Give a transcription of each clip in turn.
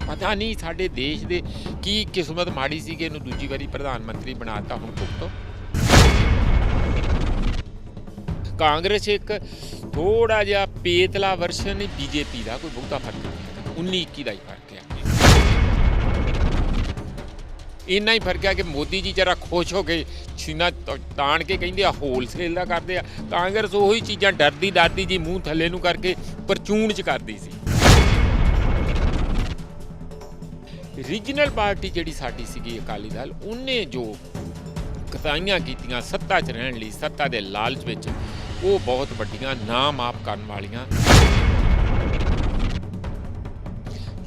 पता नहीं साडे देश दे की किस्मत माड़ी सी कि इहनूं दूजी वारी प्रधान मंत्री बनाता हुण भुगतो। कांग्रेस एक थोड़ा जिहा पेतला वर्शन बीजेपी का, कोई बहुता फर्क नहीं है, 19-21 का ही फर्क है। इन्ना ही फर्क है कि मोदी जी जरा खुश हो के सीना ताण के कहिंदे आ होलसेल का करदे आ, कांग्रेस ਉਹੀ चीज़ां डरदी जी मूँह थल्ले नूं करके परचून च करदी सी। रीजनल पार्टी जिहड़ी साडी सीगी अकाली दल, उन्हें जो कताइयां कीतियां सत्ता च रहण लई, सत्ता दे लालच विच, वो बहुत वड्डियां नाम आप करन वालियां।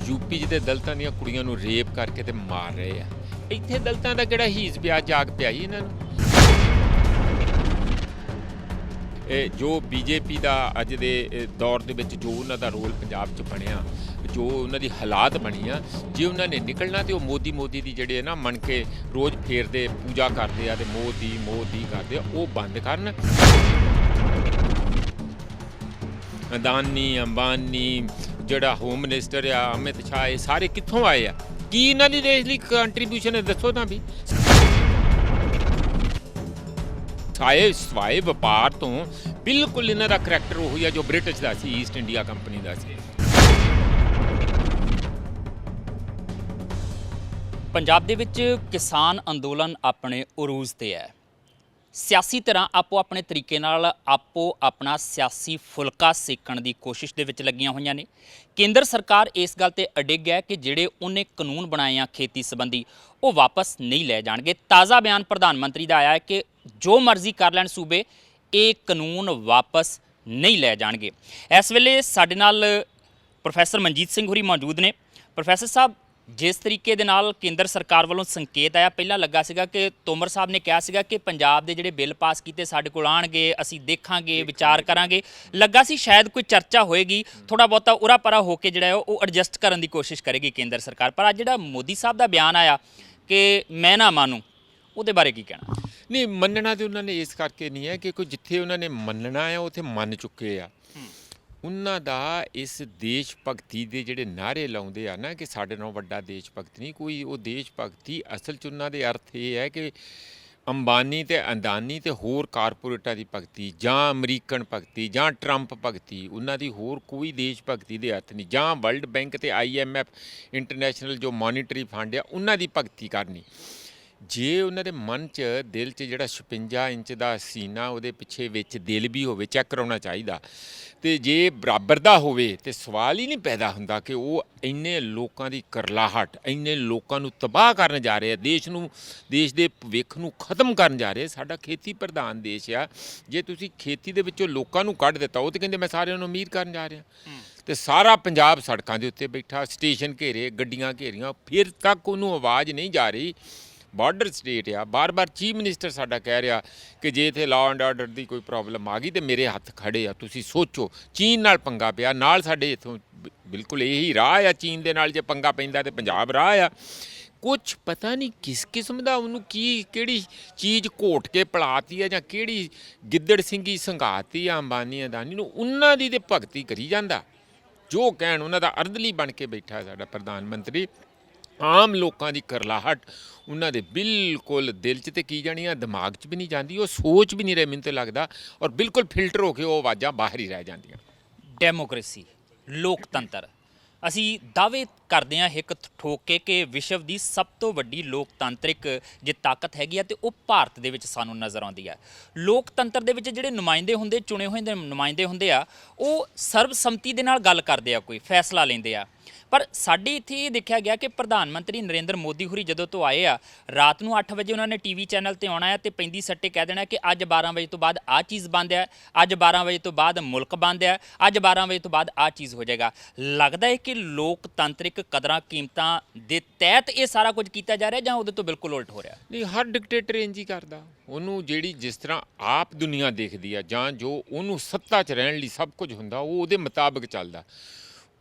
यूपी च ते दलितां दीयां कुड़ियां नूं रेप करके ते मार रहे आ, ਇੱਥੇ ਦਲਿਤਾਂ ਦਾ ਕਿਹੜਾ ਹੀਸ ਪਿਆ ਜਾਗ ਪਿਆ ਇਹਨਾਂ ਨੂੰ। ਇਹ ਜੋ ਬੀਜੇਪੀ ਦਾ ਅੱਜ ਦੇ ਦੌਰ ਦੇ ਵਿੱਚ ਜੋ ਉਹਨਾਂ ਦਾ ਰੋਲ ਪੰਜਾਬ 'ਚ ਬਣਿਆ, ਜੋ ਉਹਨਾਂ ਦੀ ਹਾਲਾਤ ਬਣੀ ਆ, ਜੇ ਉਹਨਾਂ ਨੇ ਨਿਕਲਣਾ ਤੇ ਉਹ ਮੋਦੀ ਦੀ ਜਿਹੜੇ ਨਾ ਮੰਨ ਕੇ ਰੋਜ਼ ਫੇਰਦੇ ਪੂਜਾ ਕਰਦੇ ਆ ਤੇ ਮੋਦੀ ਕਰਦੇ ਆ, ਉਹ ਬੰਦ ਕਰਨ। ਅਦਾਨੀ ਅੰਬਾਨੀ ਜਿਹੜਾ ਹੋਮ ਮਿਨਿਸਟਰ ਆ ਅਮਿਤ ਸ਼ਾਹ, ਇਹ ਸਾਰੇ ਕਿੱਥੋਂ ਆਏ ਆ? ਕੀ ਇਹਨਾਂ ਦੀ ਦੇਸ਼ ਲਈ ਕੰਟਰੀਬਿਊਸ਼ਨ ਹੈ ਦੱਸੋ ਤਾਂ ਵੀ। ਸਵਾਏ ਵਪਾਰ ਤੋਂ ਬਿਲਕੁਲ ਇਹਨਾਂ ਦਾ ਕਰੈਕਟਰ ਉਹੀ ਆ ਜੋ ਬ੍ਰਿਟਿਸ਼ ਦਾ ਸੀ, ਈਸਟ ਇੰਡੀਆ ਕੰਪਨੀ ਦਾ ਸੀ। ਪੰਜਾਬ ਦੇ ਵਿੱਚ ਕਿਸਾਨ ਅੰਦੋਲਨ ਆਪਣੇ ਉਰੂਜ ਤੇ ਹੈ। ਸਿਆਸੀ ਤਰ੍ਹਾਂ ਆਪੋ ਆਪਣੇ ਤਰੀਕੇ ਨਾਲ ਆਪੋ ਆਪਣਾ ਸਿਆਸੀ ਫੁਲਕਾ ਸੇਕਣ ਦੀ ਕੋਸ਼ਿਸ਼ ਦੇ ਵਿੱਚ ਲੱਗੀਆਂ ਹੋਈਆਂ ਨੇ। ਕੇਂਦਰ ਸਰਕਾਰ ਇਸ ਗੱਲ ਤੇ ਅਡਿੱਗ ਹੈ ਕਿ ਜਿਹੜੇ ਉਹਨੇ ਕਾਨੂੰਨ ਬਣਾਏ ਆ ਖੇਤੀ ਸੰਬੰਧੀ, ਉਹ ਵਾਪਸ ਨਹੀਂ ਲੈ ਜਾਣਗੇ। ਤਾਜ਼ਾ ਬਿਆਨ ਪ੍ਰਧਾਨ ਮੰਤਰੀ ਦਾ ਆਇਆ ਹੈ ਕਿ ਜੋ ਮਰਜ਼ੀ ਕਰ ਲੈਣ ਸੂਬੇ, ਇਹ ਕਾਨੂੰਨ ਵਾਪਸ ਨਹੀਂ ਲੈ ਜਾਣਗੇ। ਇਸ ਵੇਲੇ ਸਾਡੇ ਨਾਲ ਪ੍ਰੋਫੈਸਰ ਮਨਜੀਤ ਸਿੰਘ ਹੋਰੀ ਮੌਜੂਦ ਨੇ। ਪ੍ਰੋਫੈਸਰ ਸਾਹਿਬ, ਜਿਸ ਤਰੀਕੇ ਦੇ ਨਾਲ ਕੇਂਦਰ ਸਰਕਾਰ ਵੱਲੋਂ ਸੰਕੇਤ ਆਇਆ, ਪਹਿਲਾਂ ਲੱਗਾ ਸੀਗਾ ਕਿ ਤੋਮਰ ਸਾਹਿਬ ਨੇ ਕਿਹਾ ਸੀਗਾ ਕਿ ਪੰਜਾਬ ਦੇ ਜਿਹੜੇ ਬਿੱਲ ਪਾਸ ਕੀਤੇ ਸਾਡੇ ਕੋਲ ਆਉਣਗੇ, ਅਸੀਂ ਦੇਖਾਂਗੇ, ਵਿਚਾਰ ਕਰਾਂਗੇ। ਲੱਗਾ ਸੀ ਸ਼ਾਇਦ ਕੋਈ ਚਰਚਾ ਹੋਏਗੀ, ਥੋੜ੍ਹਾ ਬਹੁਤਾ ਉਰਾ ਪਰਾ ਹੋ ਕੇ ਜਿਹੜਾ ਉਹ ਐਡਜਸਟ ਕਰਨ ਦੀ ਕੋਸ਼ਿਸ਼ ਕਰੇਗੀ ਕੇਂਦਰ ਸਰਕਾਰ। ਪਰ ਅੱਜ ਜਿਹੜਾ ਮੋਦੀ ਸਾਹਿਬ ਦਾ ਬਿਆਨ ਆਇਆ ਕਿ ਮੈਂ ਨਾ ਮਾਨੂੰ, ਉਹਦੇ ਬਾਰੇ ਕੀ ਕਹਿਣਾ? ਨਹੀਂ, ਮੰਨਣਾ ਤਾਂ ਉਹਨਾਂ ਨੇ ਇਸ ਕਰਕੇ ਨਹੀਂ ਹੈ ਕਿ ਕੋਈ ਜਿੱਥੇ ਉਹਨਾਂ ਨੇ ਮੰਨਣਾ ਆ ਉੱਥੇ ਮੰਨ ਚੁੱਕੇ ਆ। ਉਹਨਾਂ ਦਾ ਇਸ ਦੇਸ਼ ਭਗਤੀ ਦੇ ਜਿਹੜੇ ਨਾਅਰੇ ਲਾਉਂਦੇ ਆ ਨਾ ਕਿ ਸਾਡੇ ਨਾਲੋਂ ਵੱਡਾ ਦੇਸ਼ ਭਗਤ ਨਹੀਂ ਕੋਈ। ਉਹ ਦੇਸ਼ ਭਗਤੀ ਅਸਲ 'ਚ ਉਹਨਾਂ ਦੇ ਅਰਥ ਇਹ ਹੈ ਕਿ ਅੰਬਾਨੀ ਤੇ ਅਦਾਨੀ ਤੇ ਹੋਰ ਕਾਰਪੋਰੇਟਾਂ ਦੀ ਭਗਤੀ, ਜਾਂ ਅਮਰੀਕਨ ਭਗਤੀ, ਜਾਂ ਟਰੰਪ ਭਗਤੀ, ਉਹਨਾਂ ਦੀ ਹੋਰ ਕੋਈ ਦੇਸ਼ ਭਗਤੀ ਦੇ ਅਰਥ ਨਹੀਂ। ਜਾਂ ਵਰਲਡ ਬੈਂਕ ਤੇ IMF ਇੰਟਰਨੈਸ਼ਨਲ ਜੋ ਮੋਨੀਟਰੀ ਫੰਡ ਆ, ਉਹਨਾਂ ਦੀ ਭਗਤੀ ਕਰਨੀ। ਜੇ ਉਹਨਾਂ ਦੇ ਮਨ 'ਚ ਦਿਲ 'ਚ ਜਿਹੜਾ 56 ਇੰਚ ਦਾ ਸੀਨਾ, ਉਹਦੇ ਪਿੱਛੇ ਵਿੱਚ ਦਿਲ ਵੀ ਹੋਵੇ, ਚੈੱਕ ਕਰਾਉਣਾ ਚਾਹੀਦਾ। ਅਤੇ ਜੇ ਬਰਾਬਰ ਦਾ ਹੋਵੇ ਤਾਂ ਸਵਾਲ ਹੀ ਨਹੀਂ ਪੈਦਾ ਹੁੰਦਾ ਕਿ ਉਹ ਇੰਨੇ ਲੋਕਾਂ ਦੀ ਕਰਲਾਹਟ, ਇੰਨੇ ਲੋਕਾਂ ਨੂੰ ਤਬਾਹ ਕਰਨ ਜਾ ਰਹੇ ਆ, ਦੇਸ਼ ਦੇ ਭਵਿੱਖ ਨੂੰ ਖਤਮ ਕਰਨ ਜਾ ਰਹੇ। ਸਾਡਾ ਖੇਤੀ ਪ੍ਰਧਾਨ ਦੇਸ਼ ਆ। ਜੇ ਤੁਸੀਂ ਖੇਤੀ ਦੇ ਵਿੱਚੋਂ ਲੋਕਾਂ ਨੂੰ ਕੱਢ ਦਿੱਤਾ, ਉਹ ਤਾਂ ਕਹਿੰਦੇ ਮੈਂ ਸਾਰਿਆਂ ਨੂੰ ਅਮੀਰ ਕਰਨ ਜਾ ਰਿਹਾ, ਅਤੇ ਸਾਰਾ ਪੰਜਾਬ ਸੜਕਾਂ ਦੇ ਉੱਤੇ ਬੈਠਾ, ਸਟੇਸ਼ਨ ਘੇਰੇ, ਗੱਡੀਆਂ ਘੇਰੀਆਂ, ਫਿਰ ਤੱਕ ਉਹਨੂੰ ਆਵਾਜ਼ ਨਹੀਂ ਜਾ ਰਹੀ। ਬਾਰਡਰ ਸਟੇਟ ਆ, ਬਾਰ ਚੀਫ ਮਿਨਿਸਟਰ ਸਾਡਾ ਕਹਿ ਰਿਹਾ ਕਿ ਜੇ ਇੱਥੇ ਲਾਅ ਐਂਡ ਆਰਡਰ ਦੀ ਕੋਈ ਪ੍ਰੋਬਲਮ ਆ ਗਈ ਤਾਂ ਮੇਰੇ ਹੱਥ ਖੜੇ ਆ। ਤੁਸੀਂ ਸੋਚੋ, ਚੀਨ ਨਾਲ ਪੰਗਾ ਪਿਆ, ਨਾਲ ਸਾਡੇ ਇੱਥੋਂ ਬਿਲਕੁਲ ਇਹੀ ਰਾਹ ਆ, ਚੀਨ ਦੇ ਨਾਲ ਜੇ ਪੰਗਾ ਪੈਂਦਾ ਤਾਂ ਪੰਜਾਬ ਰਾਹ ਆ। ਕੁਛ ਪਤਾ ਨਹੀਂ ਕਿਸ ਕਿਸਮ ਦਾ ਉਹਨੂੰ ਕਿਹੜੀ ਚੀਜ਼ ਘੋਟ ਕੇ ਪਲਾਤੀ ਆ, ਜਾਂ ਕਿਹੜੀ ਗਿੱਦੜ ਸਿੰਘੀ ਸੰਘਾਤੀ ਆ ਅੰਬਾਨੀ ਅਦਾਨੀ ਨੂੰ। ਉਹਨਾਂ ਦੀ ਤਾਂ ਭਗਤੀ ਕਰੀ ਜਾਂਦਾ, ਜੋ ਕਹਿਣ ਉਹਨਾਂ ਦਾ ਅਰਦਲੀ ਬਣ ਕੇ ਬੈਠਾ ਸਾਡਾ ਪ੍ਰਧਾਨ ਮੰਤਰੀ। ਆਮ ਲੋਕਾਂ ਦੀ ਕਰਲਾਹਟ ਉਹਨਾਂ ਦੇ ਬਿਲਕੁਲ ਦਿਲ 'ਚ ਤੇ ਕੀ ਜਾਣੀ ਆ, ਦਿਮਾਗ 'ਚ ਵੀ ਨਹੀਂ ਜਾਂਦੀ, ਉਹ ਸੋਚ ਵੀ ਨਹੀਂ ਰਹੇ ਮੈਨੂੰ ਤਾਂ ਲੱਗਦਾ, ਔਰ ਬਿਲਕੁਲ ਫਿਲਟਰ ਹੋ ਕੇ ਉਹ ਆਵਾਜ਼ਾਂ ਬਾਹਰ ਹੀ ਰਹਿ ਜਾਂਦੀਆਂ। ਡੈਮੋਕ੍ਰੇਸੀ, ਲੋਕਤੰਤਰ, ਅਸੀਂ ਦਾਅਵੇ ਕਰਦੇ ਹਾਂ ਹਿੱਕ ਠੋਕ ਕੇ ਕਿ ਵਿਸ਼ਵ ਦੀ ਸਭ ਤੋਂ ਵੱਡੀ ਲੋਕਤਾਂਤਰਿਕ ਜੇ ਤਾਕਤ ਹੈਗੀ ਆ, ਅਤੇ ਉਹ ਭਾਰਤ ਦੇ ਵਿੱਚ ਸਾਨੂੰ ਨਜ਼ਰ ਆਉਂਦੀ ਹੈ। ਲੋਕਤੰਤਰ ਦੇ ਵਿੱਚ ਜਿਹੜੇ ਨੁਮਾਇੰਦੇ ਹੁੰਦੇ, ਚੁਣੇ ਹੋਏ ਨੁਮਾਇੰਦੇ ਹੁੰਦੇ ਆ, ਉਹ ਸਰਬਸੰਮਤੀ ਦੇ ਨਾਲ ਗੱਲ ਕਰਦੇ ਆ, ਕੋਈ ਫੈਸਲਾ ਲੈਂਦੇ ਆ। ਪਰ ਸਾਡੇ ਇੱਥੇ ਇਹ ਦੇਖਿਆ ਗਿਆ ਕਿ ਪ੍ਰਧਾਨ ਮੰਤਰੀ ਨਰਿੰਦਰ ਮੋਦੀ ਹੋਰੀ ਜਦੋਂ ਤੋਂ ਆਏ ਆ, ਰਾਤ ਨੂੰ 8 ਵਜੇ ਉਹਨਾਂ ਨੇ TV ਚੈਨਲ 'ਤੇ ਆਉਣਾ ਹੈ ਅਤੇ ਪੈਂਦੀ ਸੱਟੇ ਕਹਿ ਦੇਣਾ ਕਿ ਅੱਜ 12 ਵਜੇ ਤੋਂ ਬਾਅਦ ਆਹ ਚੀਜ਼ ਬੰਦ ਹੈ, ਅੱਜ 12 ਵਜੇ ਤੋਂ ਬਾਅਦ ਮੁਲਕ ਬੰਦ ਹੈ, ਅੱਜ 12 ਵਜੇ ਤੋਂ ਬਾਅਦ ਆਹ ਚੀਜ਼ ਹੋ ਜਾਏਗਾ। ਲੱਗਦਾ ਹੈ ਕਿ ਲੋਕਤੰਤਰਿਕ ਕਦਰਾਂ ਕੀਮਤਾਂ ਦੇ ਤਹਿਤ ਇਹ ਸਾਰਾ ਕੁਝ ਕੀਤਾ ਜਾ ਰਿਹਾ, ਜਾਂ ਉਹਦੇ ਤੋਂ ਬਿਲਕੁਲ ਉਲਟ ਹੋ ਰਿਹਾ? ਨਹੀਂ, ਹਰ ਡਿਕਟੇਟਰ ਇੰਝ ਹੀ ਕਰਦਾ। ਉਹਨੂੰ ਜਿਹੜੀ ਜਿਸ ਤਰ੍ਹਾਂ ਆਪ ਦੁਨੀਆ ਦੇਖਦੀ ਆ, ਜਾਂ ਜੋ ਉਹਨੂੰ ਸੱਤਾ 'ਚ ਰਹਿਣ ਲਈ ਸਭ ਕੁਝ ਹੁੰਦਾ, ਉਹ ਉਹਦੇ ਮੁਤਾਬਕ ਚੱਲਦਾ।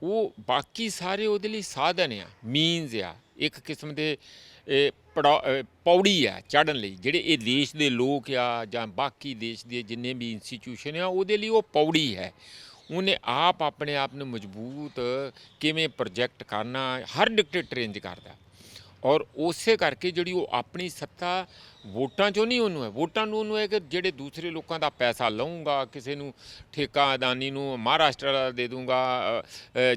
ਉਹ ਬਾਕੀ ਸਾਰੇ ਉਹਦੇ ਲਈ ਸਾਧਨ ਆ, ਮੀਨਸ ਆ, ਇੱਕ ਕਿਸਮ ਦੇ ਪੌੜੀ ਆ ਚੜ੍ਹਨ ਲਈ। ਜਿਹੜੇ ਇਹ ਦੇਸ਼ ਦੇ ਲੋਕ ਆ ਜਾਂ ਬਾਕੀ ਦੇਸ਼ ਦੇ ਜਿੰਨੇ ਵੀ ਇੰਸਟੀਟਿਊਸ਼ਨ ਆ, ਉਹਦੇ ਲਈ ਉਹ ਪੌੜੀ ਹੈ। ਉਹਨੇ ਆਪ ਆਪਣੇ ਆਪ ਨੂੰ ਮਜ਼ਬੂਤ ਕਿਵੇਂ ਪ੍ਰੋਜੈਕਟ ਕਰਨਾ ਹਰ ਡਿਕਟੇਟਰ ਇੰਜ ਕਰਦਾ। ਔਰ ਉਸੇ ਕਰਕੇ ਜਿਹੜੀ ਉਹ ਆਪਣੀ ਸੱਤਾ ਵੋਟਾਂ 'ਚੋਂ ਨਹੀਂ ਉਹਨੂੰ ਹੈ, ਵੋਟਾਂ ਨੂੰ ਉਹਨੂੰ ਹੈ ਕਿ ਜਿਹੜੇ ਦੂਸਰੇ ਲੋਕਾਂ ਦਾ ਪੈਸਾ ਲਊਂਗਾ, ਕਿਸੇ ਨੂੰ ਠੇਕਾ ਅਦਾਨੀ ਨੂੰ ਮਹਾਰਾਸ਼ਟਰ ਦਾ ਦੇ ਦੂੰਗਾ,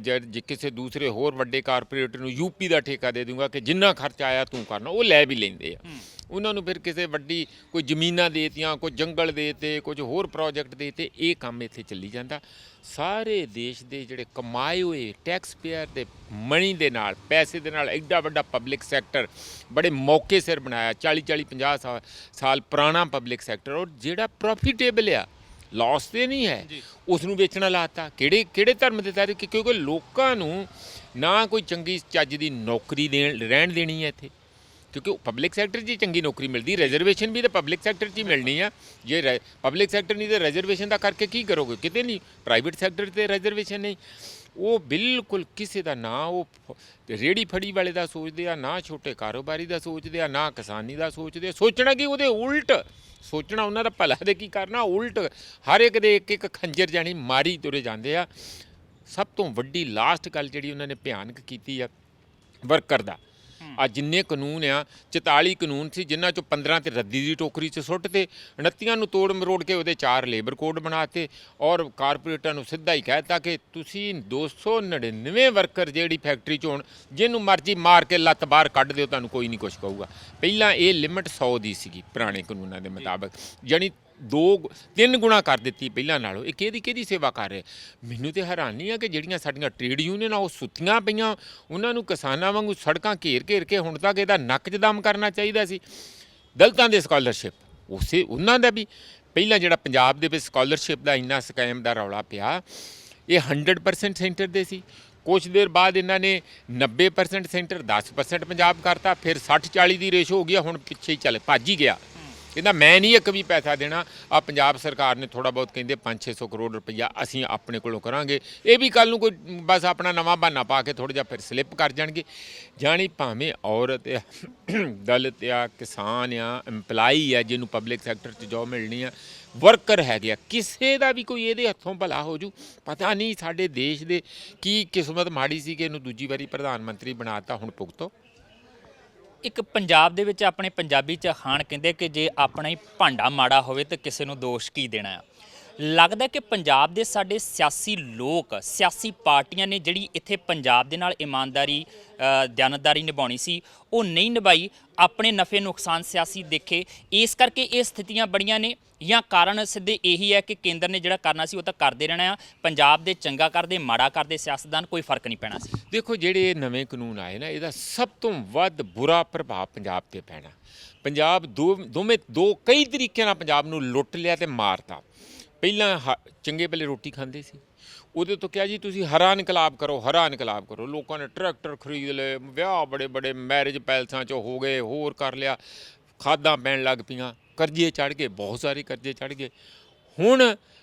ਜੇ ਕਿਸੇ ਦੂਸਰੇ ਹੋਰ ਵੱਡੇ ਕਾਰਪੋਰੇਟਰ ਨੂੰ ਯੂਪੀ ਦਾ ਠੇਕਾ ਦੇ ਦੂੰਗਾ ਕਿ ਜਿੰਨਾ ਖਰਚਾ ਆਇਆ ਤੂੰ ਕਰਨਾ, ਉਹ ਲੈ ਵੀ ਲੈਂਦੇ ਆ। ਉਹਨਾਂ ਨੂੰ ਫਿਰ ਕਿਸੇ ਵੱਡੀ ਕੋਈ ਜ਼ਮੀਨਾਂ ਦੇ ਦਿੱਤੀਆਂ, ਕੋਈ ਜੰਗਲ ਦੇ ਦਿੱਤੇ, ਕੁਝ ਹੋਰ ਪ੍ਰੋਜੈਕਟ ਦੇ ਦਿੱਤੇ। ਇਹ ਕੰਮ ਇੱਥੇ ਚੱਲੀ ਜਾਂਦਾ। ਸਾਰੇ ਦੇਸ਼ ਦੇ ਜਿਹੜੇ ਕਮਾਏ ਹੋਏ ਟੈਕਸ ਪੇਅਰ ਦੇ ਮਨੀ ਦੇ ਨਾਲ, ਪੈਸੇ ਦੇ ਨਾਲ ਐਡਾ ਵੱਡਾ ਪਬਲਿਕ ਸੈਕਟਰ ਬੜੇ ਮੌਕੇ ਸਿਰ ਬਣਾਇਆ, 40-40 50 ਸਾਲ ਪੁਰਾਣਾ ਪਬਲਿਕ ਸੈਕਟਰ, ਔਰ ਜਿਹੜਾ ਪ੍ਰੋਫਿਟੇਬਲ ਆ, ਲਾਸ ਤੇ ਨਹੀਂ ਹੈ, ਉਸ ਨੂੰ ਵੇਚਣਾ ਲਾਤਾ। ਕਿਹੜੇ ਧਰਮ ਦੇ ਤਹਿਤ? ਕਿਉਂਕਿ ਲੋਕਾਂ ਨੂੰ ਨਾ ਕੋਈ ਚੰਗੀ ਚੱਜ ਦੀ ਨੌਕਰੀ ਰਹਿਣ ਦੇਣੀ ਹੈ ਇੱਥੇ, ਕਿਉਂਕਿ ਪਬਲਿਕ ਸੈਕਟਰ 'ਚ ਚੰਗੀ ਨੌਕਰੀ ਮਿਲਦੀ, ਰਿਜ਼ਰਵੇਸ਼ਨ ਵੀ ਤਾਂ ਪਬਲਿਕ ਸੈਕਟਰ 'ਚ ਹੀ ਮਿਲਣੀ ਆ। ਜੇ ਪਬਲਿਕ ਸੈਕਟਰ ਨਹੀਂ ਤਾਂ ਰਿਜ਼ਰਵੇਸ਼ਨ ਦਾ ਕਰਕੇ ਕੀ ਕਰੋਗੇ? ਕਿਤੇ ਨਹੀਂ। ਪ੍ਰਾਈਵੇਟ ਸੈਕਟਰ 'ਤੇ ਰਿਜ਼ਰਵੇਸ਼ਨ ਨਹੀਂ। ਉਹ ਬਿਲਕੁਲ ਕਿਸੇ ਦਾ ਨਾ ਉਹ ਰੇਹੜੀ ਫੜੀ ਵਾਲੇ ਦਾ ਸੋਚਦੇ ਆ, ਨਾ ਛੋਟੇ ਕਾਰੋਬਾਰੀ ਦਾ ਸੋਚਦੇ ਆ, ਨਾ ਕਿਸਾਨੀ ਦਾ ਸੋਚਦੇ ਆ। ਸੋਚਣਾ ਕਿ ਉਹਦੇ ਉਲਟ ਸੋਚਣਾ, ਉਹਨਾਂ ਦਾ ਭਲਾ ਦੇ ਕੀ ਕਰਨਾ, ਉਲਟ ਹਰ ਇੱਕ ਦੇ ਇੱਕ ਖੰਜਰ ਜਾਣੀ ਮਾਰੀ ਤੁਰੇ ਜਾਂਦੇ ਆ। ਸਭ ਤੋਂ ਵੱਡੀ ਲਾਸਟ ਗੱਲ ਜਿਹੜੀ ਉਹਨਾਂ ਨੇ ਭਿਆਨਕ ਕੀਤੀ ਆ ਵਰਕਰ ਦਾ, ਆ ਜਿੰਨੇ ਕਾਨੂੰਨ ਆ 44 ਕਾਨੂੰਨ ਸੀ, ਜਿਨ੍ਹਾਂ 'ਚੋਂ 15 ਤੇ ਰੱਦੀ ਦੀ ਟੋਕਰੀ 'ਚ ਸੁੱਟ ਤੇ 29 ਨੂੰ ਤੋੜ ਮਰੋੜ ਕੇ ਉਹਦੇ 4 ਲੇਬਰ ਕੋਡ ਬਣਾਤੇ, ਔਰ ਕਾਰਪੋਰੇਟਾਂ ਨੂੰ ਸਿੱਧਾ ਹੀ ਕਹਿਤਾ ਕਿ ਤੁਸੀਂ 299 ਵਰਕਰ ਜਿਹੜੀ ਫੈਕਟਰੀ 'ਚ ਹੋਣ, ਜਿਹਨੂੰ ਮਰਜ਼ੀ ਮਾਰ ਕੇ ਲੱਤ ਬਾਹਰ ਕੱਢ ਦਿਓ, ਤੁਹਾਨੂੰ ਕੋਈ ਨਹੀਂ ਕੁਛ ਕਹੂਗਾ। ਪਹਿਲਾਂ ਇਹ ਲਿਮਟ 100 ਦੀ ਸੀਗੀ ਪੁਰਾਣੇ ਕਾਨੂੰਨਾਂ ਦੇ ਮੁਤਾਬਕ, ਜਾਣੀ 2-3 ਗੁਣਾ ਕਰ ਦਿੱਤੀ ਪਹਿਲਾਂ ਨਾਲੋਂ। ਇਹ ਕਿਹਦੀ ਸੇਵਾ ਕਰ ਰਹੇ? ਮੈਨੂੰ ਤੇ ਹੈਰਾਨੀ ਆ ਕਿ ਜਿਹੜੀਆਂ ਸਾਡੀਆਂ ਟ੍ਰੇਡ ਯੂਨੀਅਨਾਂ ਉਹ ਸੁੱਤੀਆਂ ਪਈਆਂ, ਉਹਨਾਂ ਨੂੰ ਕਿਸਾਨਾਂ ਵਾਂਗੂ ਸੜਕਾਂ ਘੇਰ ਕੇ ਹੁਣ ਤੱਕ ਇਹਦਾ ਨੱਕ 'ਚ ਦਮ ਕਰਨਾ ਚਾਹੀਦਾ ਸੀ। ਦਲਿਤਾਂ ਦੇ ਸਕਾਲਰਸ਼ਿਪ ਉਹਨਾਂ ਦਾ ਵੀ ਪਹਿਲਾਂ ਜਿਹੜਾ ਪੰਜਾਬ ਦੇ ਵਿੱਚ ਸਕਾਲਰਸ਼ਿਪ ਦਾ ਇੰਨਾ ਸਕੈਮ ਦਾ ਰੌਲਾ ਪਿਆ, ਇਹ 100% ਸੈਂਟਰ ਦੇ ਸੀ। ਕੁਛ ਦੇਰ ਬਾਅਦ ਇਹਨਾਂ ਨੇ 90% ਸੈਂਟਰ 10% ਪੰਜਾਬ ਕਰਤਾ, ਫਿਰ 60-40 ਦੀ ਰੇਸ਼ੋ ਹੋ ਗਿਆ। ਹੁਣ ਪਿੱਛੇ ਹੀ ਚੱਲ ਭੱਜ ਹੀ ਗਿਆ, ਕਹਿੰਦਾ ਮੈਂ ਨਹੀਂ ਇੱਕ ਵੀ ਪੈਸਾ ਦੇਣਾ। ਆ ਪੰਜਾਬ ਸਰਕਾਰ ਨੇ ਥੋੜ੍ਹਾ ਬਹੁਤ ਕਹਿੰਦੇ 500-600 ਕਰੋੜ ਰੁਪਈਆ ਅਸੀਂ ਆਪਣੇ ਕੋਲੋਂ ਕਰਾਂਗੇ। ਇਹ ਵੀ ਕੱਲ੍ਹ ਨੂੰ ਕੋਈ ਬਸ ਆਪਣਾ ਨਵਾਂ ਬਹਾਨਾ ਪਾ ਕੇ ਥੋੜ੍ਹਾ ਜਿਹਾ ਫਿਰ ਸਲਿੱਪ ਕਰ ਜਾਣਗੇ। ਜਾਣੀ ਭਾਵੇਂ ਔਰਤ ਆ, ਦਲਿਤ ਆ, ਕਿਸਾਨ ਆ, ਇੰਪਲਾਈ ਆ, ਜਿਹਨੂੰ ਪਬਲਿਕ ਸੈਕਟਰ 'ਚ ਜੋਬ ਮਿਲਣੀ ਆ, ਵਰਕਰ ਹੈਗੇ ਆ, ਕਿਸੇ ਦਾ ਵੀ ਕੋਈ ਇਹਦੇ ਹੱਥੋਂ ਭਲਾ ਹੋ ਜੂ। ਪਤਾ ਨਹੀਂ ਸਾਡੇ ਦੇਸ਼ ਦੇ ਕੀ ਕਿਸਮਤ ਮਾੜੀ ਸੀ ਕਿ ਇਹਨੂੰ ਦੂਜੀ ਵਾਰੀ ਪ੍ਰਧਾਨ ਮੰਤਰੀ ਬਣਾਤਾ। ਹੁਣ ਭੁਗਤੋ। ਇੱਕ ਪੰਜਾਬ ਦੇ ਵਿੱਚ ਆਪਣੇ ਪੰਜਾਬੀ 'ਚ ਅਖਾਣ ਕਹਿੰਦੇ ਕਿ ਜੇ ਆਪਣਾ ਹੀ ਭਾਂਡਾ ਮਾੜਾ ਹੋਵੇ ਤਾਂ ਕਿਸੇ ਨੂੰ ਦੋਸ਼ ਕੀ ਦੇਣਾ ਆ। ਲੱਗਦਾ ਕਿ ਪੰਜਾਬ ਦੇ ਸਾਡੇ ਸਿਆਸੀ ਲੋਕ, ਸਿਆਸੀ ਪਾਰਟੀਆਂ ਨੇ ਜਿਹੜੀ ਇੱਥੇ ਪੰਜਾਬ ਦੇ ਨਾਲ ਇਮਾਨਦਾਰੀ, ਦਿਆਨਤਦਾਰੀ ਨਿਭਾਉਣੀ ਸੀ, ਉਹ ਨਹੀਂ ਨਿਭਾਈ। ਆਪਣੇ ਨਫੇ ਨੁਕਸਾਨ ਸਿਆਸੀ ਦੇਖੇ, ਇਸ ਕਰਕੇ ਇਹ ਸਥਿਤੀਆਂ ਬੜੀਆਂ ਨੇ, ਜਾਂ ਕਾਰਨ ਸਿੱਧੇ ਇਹੀ ਹੈ ਕਿ ਕੇਂਦਰ ਨੇ ਜਿਹੜਾ ਕਰਨਾ ਸੀ ਉਹ ਤਾਂ ਕਰਦੇ ਰਹਿਣਾ ਆ, ਪੰਜਾਬ ਦੇ ਚੰਗਾ ਕਰਦੇ ਮਾੜਾ ਕਰਦੇ ਸਿਆਸਤਦਾਨ ਕੋਈ ਫਰਕ ਨਹੀਂ ਪੈਣਾ ਸੀ। ਦੇਖੋ, ਜਿਹੜੇ ਨਵੇਂ ਕਾਨੂੰਨ ਆਏ ਨਾ, ਇਹਦਾ ਸਭ ਤੋਂ ਵੱਧ ਬੁਰਾ ਪ੍ਰਭਾਵ ਪੰਜਾਬ 'ਤੇ ਪੈਣਾ। ਪੰਜਾਬ ਕਈ ਤਰੀਕਿਆਂ ਨਾਲ ਪੰਜਾਬ ਨੂੰ ਲੁੱਟ ਲਿਆ ਤੇ ਮਾਰਤਾ। ਪਹਿਲਾਂ ਚੰਗੇ ਭਲੇ ਰੋਟੀ ਖਾਂਦੇ ਸੀ, ਉਹਦੇ ਤੋਂ ਕਿਹਾ ਜੀ ਤੁਸੀਂ ਹਰਾ ਇਨਕਲਾਬ ਕਰੋ, ਹਰਾ ਇਨਕਲਾਬ ਕਰੋ। ਲੋਕਾਂ ਨੇ ਟਰੈਕਟਰ ਖਰੀਦ ਲਏ, ਵਿਆਹ ਬੜੇ ਮੈਰਿਜ ਪੈਲਸਾਂ 'ਚ ਹੋ ਗਏ, ਹੋਰ ਕਰ ਲਿਆ, ਖਾਦਾਂ ਪੈਣ ਲੱਗ ਪਈਆਂ, ਕਰਜ਼ੇ ਚੜ੍ਹ ਗਏ, ਬਹੁਤ ਸਾਰੇ ਕਰਜ਼ੇ ਚੜ੍ਹ ਗਏ। ਹੁਣ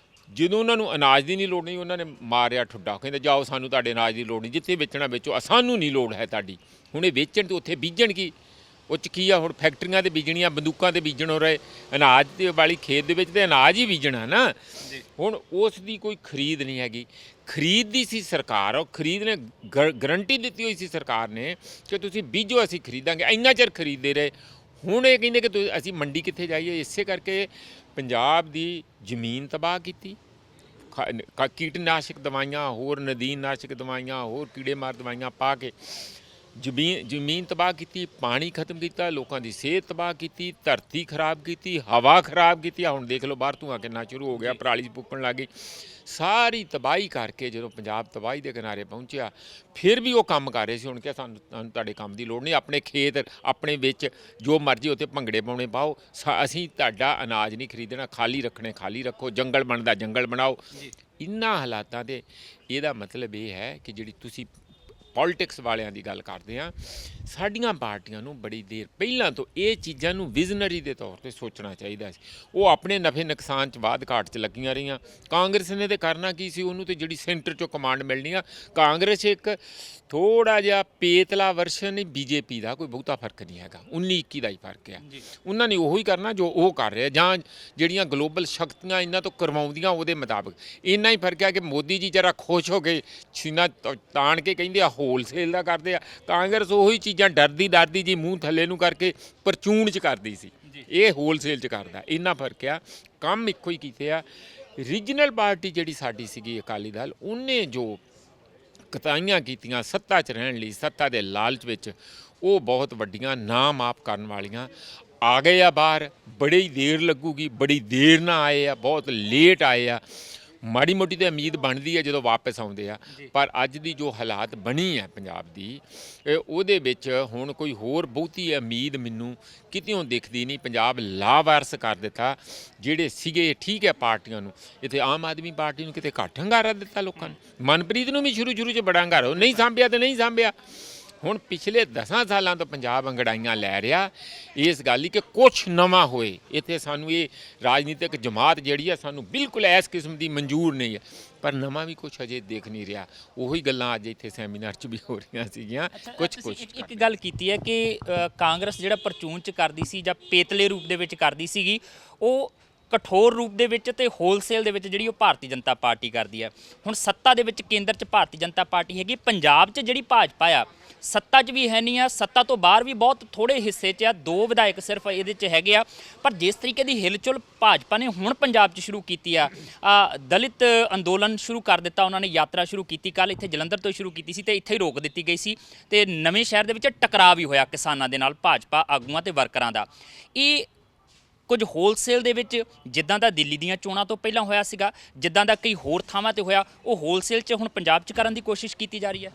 ਜਦੋਂ ਉਹਨਾਂ ਨੂੰ ਅਨਾਜ ਦੀ ਨਹੀਂ ਲੋੜ ਨਹੀਂ, ਉਹਨਾਂ ਨੇ ਮਾਰਿਆ ਠੁੱਡਾ, ਕਹਿੰਦੇ ਜਾਓ ਸਾਨੂੰ ਤੁਹਾਡੇ ਅਨਾਜ ਦੀ ਲੋੜ ਨਹੀਂ, ਜਿੱਥੇ ਵੇਚਣਾ ਵੇਚੋ, ਸਾਨੂੰ ਨਹੀਂ ਲੋੜ ਹੈ ਤੁਹਾਡੀ। ਹੁਣ ਇਹ ਵੇਚਣ ਤੇ ਉੱਥੇ ਬੀਜਣ ਕੀ? ਉਹ 'ਚ ਕੀ ਆ? ਹੁਣ ਫੈਕਟਰੀਆਂ 'ਤੇ ਬੀਜਣੀਆਂ, ਬੰਦੂਕਾਂ 'ਤੇ ਬੀਜਣ ਹੋ ਰਹੇ, ਅਨਾਜ ਤੇ ਵਾਲੀ ਖੇਤ ਦੇ ਵਿੱਚ ਤੇ ਅਨਾਜ ਹੀ ਬੀਜਣਾ ਨਾ। ਹੁਣ ਉਸ ਦੀ ਕੋਈ ਖਰੀਦ ਨਹੀਂ ਹੈਗੀ। ਖਰੀਦਦੀ ਸੀ ਸਰਕਾਰ, ਉਹ ਖਰੀਦ ਨੇ ਗਰੰਟੀ ਦਿੱਤੀ ਹੋਈ ਸੀ ਸਰਕਾਰ ਨੇ ਕਿ ਤੁਸੀਂ ਬੀਜੋ, ਅਸੀਂ ਖਰੀਦਾਂਗੇ। ਇੰਨਾ ਚਿਰ ਖਰੀਦਦੇ ਰਹੇ। ਹੁਣ ਇਹ ਕਹਿੰਦੇ ਕਿ ਅਸੀਂ ਮੰਡੀ ਕਿੱਥੇ ਜਾਈਏ? ਇਸੇ ਕਰਕੇ ਪੰਜਾਬ ਦੀ ਜ਼ਮੀਨ ਤਬਾਹ ਕੀਤੀ, ਕੀਟਨਾਸ਼ਕ ਦਵਾਈਆਂ, ਹੋਰ ਨਦੀਨਨਾਸ਼ਕ ਦਵਾਈਆਂ, ਹੋਰ ਕੀੜੇ ਮਾਰ ਦਵਾਈਆਂ ਪਾ ਕੇ ਜ਼ਮੀਨ ਤਬਾਹ ਕੀਤੀ, ਪਾਣੀ ਖਤਮ ਕੀਤਾ, ਲੋਕਾਂ ਦੀ ਸਿਹਤ ਤਬਾਹ ਕੀਤੀ, ਧਰਤੀ ਖਰਾਬ ਕੀਤੀ, ਹਵਾ ਖਰਾਬ ਕੀਤੀ। ਹੁਣ ਦੇਖ ਲਓ ਬਾਹਰ ਧੂੰਆਂ ਕਿੰਨਾ ਸ਼ੁਰੂ ਹੋ ਗਿਆ, ਪਰਾਲੀ ਫੂਕਣ ਲੱਗ ਗਈ। ਸਾਰੀ ਤਬਾਹੀ ਕਰਕੇ ਜਦੋਂ ਪੰਜਾਬ ਤਬਾਹੀ ਦੇ ਕਿਨਾਰੇ ਪਹੁੰਚਿਆ, ਫਿਰ ਵੀ ਉਹ ਕੰਮ ਕਰ ਰਹੇ ਸੀ। ਹੁਣ ਕਿ ਸਾਨੂੰ ਤੁਹਾਡੇ ਕੰਮ ਦੀ ਲੋੜ ਨਹੀਂ, ਆਪਣੇ ਖੇਤ ਆਪਣੇ ਵਿੱਚ ਜੋ ਮਰਜ਼ੀ ਉੱਥੇ ਭੰਗੜੇ ਪਾਉਣੇ ਪਾਓ, ਅਸੀਂ ਤੁਹਾਡਾ ਅਨਾਜ ਨਹੀਂ ਖਰੀਦਣਾ, ਖਾਲੀ ਰੱਖਣੇ ਖਾਲੀ ਰੱਖੋ, ਜੰਗਲ ਬਣਦਾ ਜੰਗਲ ਬਣਾਓ। ਇਹਨਾਂ ਹਾਲਾਤਾਂ ਦੇ ਇਹਦਾ ਮਤਲਬ ਇਹ ਹੈ ਕਿ ਜਿਹੜੀ ਤੁਸੀਂ ਪੋਲਿਟਿਕਸ ਵਾਲਿਆਂ ਦੀ ਗੱਲ ਕਰਦੇ ਹਾਂ, ਸਾਡੀਆਂ ਪਾਰਟੀਆਂ ਨੂੰ ਬੜੀ ਦੇਰ ਪਹਿਲਾਂ ਤੋਂ ਇਹ ਚੀਜ਼ਾਂ ਨੂੰ ਵਿਜ਼ਨਰੀ ਦੇ ਤੌਰ 'ਤੇ ਸੋਚਣਾ ਚਾਹੀਦਾ ਸੀ। ਉਹ ਆਪਣੇ ਨਫੇ ਨੁਕਸਾਨ 'ਚ ਵਾਧ ਘਾਟ 'ਚ ਲੱਗੀਆਂ ਰਹੀਆਂ। ਕਾਂਗਰਸ ਨੇ ਤਾਂ ਕਰਨਾ ਕੀ ਸੀ, ਉਹਨੂੰ ਤਾਂ ਜਿਹੜੀ ਸੈਂਟਰ 'ਚੋਂ ਕਮਾਂਡ ਮਿਲਣੀ ਆ। ਕਾਂਗਰਸ ਇੱਕ ਥੋੜ੍ਹਾ ਜਿਹਾ ਪੇਤਲਾ ਵਰਸ਼ਨ ਹੀ ਬੀਜੇਪੀ ਦਾ, ਕੋਈ ਬਹੁਤਾ ਫਰਕ ਨਹੀਂ ਹੈਗਾ, 19-21 ਦਾ ਹੀ ਫਰਕ ਆ। ਉਹਨਾਂ ਨੇ ਉਹੀ ਕਰਨਾ ਜੋ ਉਹ ਕਰ ਰਿਹਾ, ਜਾਂ ਜਿਹੜੀਆਂ ਗਲੋਬਲ ਸ਼ਕਤੀਆਂ ਇਹਨਾਂ ਤੋਂ ਕਰਵਾਉਂਦੀਆਂ ਉਹਦੇ ਮੁਤਾਬਕ। ਇੰਨਾ ਹੀ ਫਰਕ ਆ ਕਿ ਮੋਦੀ ਜੀ ਜਰਾ ਖੁਸ਼ ਹੋ ਕੇ ਸੀਨਾ ਤਾਣ ਕੇ ਕਹਿੰਦੇ ਆ ਹੋਲਸੇਲ ਦਾ ਕਰਦੇ ਆ, ਕਾਂਗਰਸ ਉਹੀ ਚੀਜ਼ਾਂ ਡਰਦੀ ਜੀ ਮੂੰਹ ਥੱਲੇ ਨੂੰ ਕਰਕੇ ਪਰਚੂਨ 'ਚ ਕਰਦੀ ਸੀ, ਇਹ ਹੋਲਸੇਲ 'ਚ ਕਰਦਾ। ਇੰਨਾ ਫਰਕ ਆ, ਕੰਮ ਇੱਕੋ ਹੀ ਕੀਤੇ ਆ। ਰੀਜਨਲ ਪਾਰਟੀ ਜਿਹੜੀ ਸਾਡੀ ਸੀਗੀ ਅਕਾਲੀ ਦਲ, ਉਹਨੇ ਜੋ ਕਤਾਈਆਂ ਕੀਤੀਆਂ ਸੱਤਾ 'ਚ ਰਹਿਣ ਲਈ, ਸੱਤਾ ਦੇ ਲਾਲਚ ਵਿੱਚ, ਉਹ ਬਹੁਤ ਵੱਡੀਆਂ ਨਾ ਮਾਫ ਕਰਨ ਵਾਲੀਆਂ। ਆ ਗਏ ਆ ਬਾਹਰ, ਬੜੀ ਦੇਰ ਲੱਗੂਗੀ, ਬੜੀ ਦੇਰ ਨਾਲ ਆਏ ਆ, ਬਹੁਤ ਲੇਟ ਆਏ ਆ। ਮਾੜੀ ਮੋਟੀ ਤਾਂ ਉਮੀਦ ਬਣਦੀ ਹੈ ਜਦੋਂ ਵਾਪਸ ਆਉਂਦੇ ਆ, ਪਰ ਅੱਜ ਦੀ ਜੋ ਹਾਲਾਤ ਬਣੀ ਹੈ ਪੰਜਾਬ ਦੀ, ਉਹਦੇ ਵਿੱਚ ਹੁਣ ਕੋਈ ਹੋਰ ਬਹੁਤੀ ਉਮੀਦ ਮੈਨੂੰ ਕਿਤਿਓਂ ਦਿਖਦੀ ਨਹੀਂ। ਪੰਜਾਬ ਲਾਵਾਰਸ ਕਰ ਦਿੱਤਾ ਜਿਹੜੇ ਸੀਗੇ, ਠੀਕ ਹੈ, ਪਾਰਟੀਆਂ ਨੂੰ। ਇੱਥੇ ਆਮ ਆਦਮੀ ਪਾਰਟੀ ਨੂੰ ਕਿਤੇ ਘੱਟ ਹੰਗਾਰਾ ਦਿੱਤਾ ਲੋਕਾਂ ਨੇ। ਮਨਪ੍ਰੀਤ ਨੂੰ ਵੀ ਸ਼ੁਰੂ 'ਚ ਬੜਾ ਹੰਗਾਰਾ, ਉਹ ਨਹੀਂ ਸਾਂਭਿਆ ਤੇ ਨਹੀਂ ਸਾਂਭਿਆ। ਹੁਣ ਪਿਛਲੇ 10 ਸਾਲਾਂ ਤੋਂ ਪੰਜਾਬ ਅੰਗੜਾਈਆਂ ਲੈ ਰਿਹਾ ਇਸ ਗੱਲ ਹੀ ਕਿ ਕੁਛ ਨਵਾਂ ਹੋਏ। ਇੱਥੇ ਸਾਨੂੰ ਇਹ ਰਾਜਨੀਤਿਕ ਜਮਾਤ ਜਿਹੜੀ ਆ, ਸਾਨੂੰ ਬਿਲਕੁਲ ਇਸ ਕਿਸਮ ਦੀ ਮਨਜ਼ੂਰ ਨਹੀਂ ਹੈ, ਪਰ ਨਵਾਂ ਵੀ ਕੁਛ ਅਜੇ ਦੇਖ ਨਹੀਂ ਰਿਹਾ। ਉਹੀ ਗੱਲਾਂ ਅੱਜ ਇੱਥੇ ਸੈਮੀਨਾਰ 'ਚ ਵੀ ਹੋ ਰਹੀਆਂ ਸੀਗੀਆਂ। ਕੁਛ ਇੱਕ ਗੱਲ ਕੀਤੀ ਹੈ ਕਿ ਕਾਂਗਰਸ ਜਿਹੜਾ ਪਰਚੂਨ 'ਚ ਕਰਦੀ ਸੀ ਜਾਂ ਪੇਤਲੇ ਰੂਪ ਦੇ ਵਿੱਚ ਕਰਦੀ ਸੀਗੀ, ਉਹ ਕਠੋਰ ਰੂਪ ਦੇ ਵਿੱਚ ਤੇ ਹੋਲਸੇਲ ਦੇ ਵਿੱਚ ਜਿਹੜੀ ਉਹ ਭਾਰਤੀ ਜਨਤਾ ਪਾਰਟੀ ਕਰਦੀ ਹੈ। ਹੁਣ ਸੱਤਾ ਦੇ ਵਿੱਚ ਕੇਂਦਰ 'ਚ ਭਾਰਤੀ ਜਨਤਾ ਪਾਰਟੀ ਹੈਗੀ, ਪੰਜਾਬ 'ਚ ਜਿਹੜੀ ਭਾਜਪਾ ਆ ਸੱਤਾ 'ਚ ਵੀ ਹੈ ਨਹੀਂ ਆ, ਸੱਤਾ ਤੋਂ ਬਾਹਰ ਵੀ ਬਹੁਤ ਥੋੜ੍ਹੇ ਹਿੱਸੇ 'ਚ ਆ, 2 ਵਿਧਾਇਕ ਸਿਰਫ ਇਹਦੇ 'ਚ ਹੈਗੇ ਆ। ਪਰ ਜਿਸ ਤਰੀਕੇ ਦੀ ਹਿਲਚੁਲ ਭਾਜਪਾ ਨੇ ਹੁਣ ਪੰਜਾਬ 'ਚ ਸ਼ੁਰੂ ਕੀਤੀ ਆ, ਦਲਿਤ ਅੰਦੋਲਨ ਸ਼ੁਰੂ ਕਰ ਦਿੱਤਾ ਉਹਨਾਂ ਨੇ, ਯਾਤਰਾ ਸ਼ੁਰੂ ਕੀਤੀ, ਕੱਲ੍ਹ ਇੱਥੇ ਜਲੰਧਰ ਤੋਂ ਸ਼ੁਰੂ ਕੀਤੀ ਸੀ ਤੇ ਇੱਥੇ ਹੀ ਰੋਕ ਦਿੱਤੀ ਗਈ ਸੀ, ਤੇ ਨਵੇਂ ਸ਼ਹਿਰ ਦੇ ਵਿੱਚ ਟਕਰਾਅ ਵੀ ਹੋਇਆ ਕਿਸਾਨਾਂ ਦੇ ਨਾਲ, ਭਾਜਪਾ ਆਗੂਆਂ ਤੇ ਵਰਕਰਾਂ ਦਾ। ਇਹ ਕੁਝ ਹੋਲਸੇਲ ਦੇ ਵਿੱਚ ਜਿੱਦਾਂ ਦਾ ਦਿੱਲੀ ਦੀਆਂ ਚੋਣਾਂ ਤੋਂ ਪਹਿਲਾਂ ਹੋਇਆ ਸੀਗਾ, ਜਿੱਦਾਂ ਦਾ ਕਈ ਹੋਰ ਥਾਵਾਂ 'ਤੇ ਹੋਇਆ, ਉਹ ਹੋਲਸੇਲ 'ਚ ਹੁਣ ਪੰਜਾਬ 'ਚ ਕਰਨ ਦੀ ਕੋਸ਼ਿਸ਼ ਕੀਤੀ ਜਾ ਰਹੀ ਹੈ।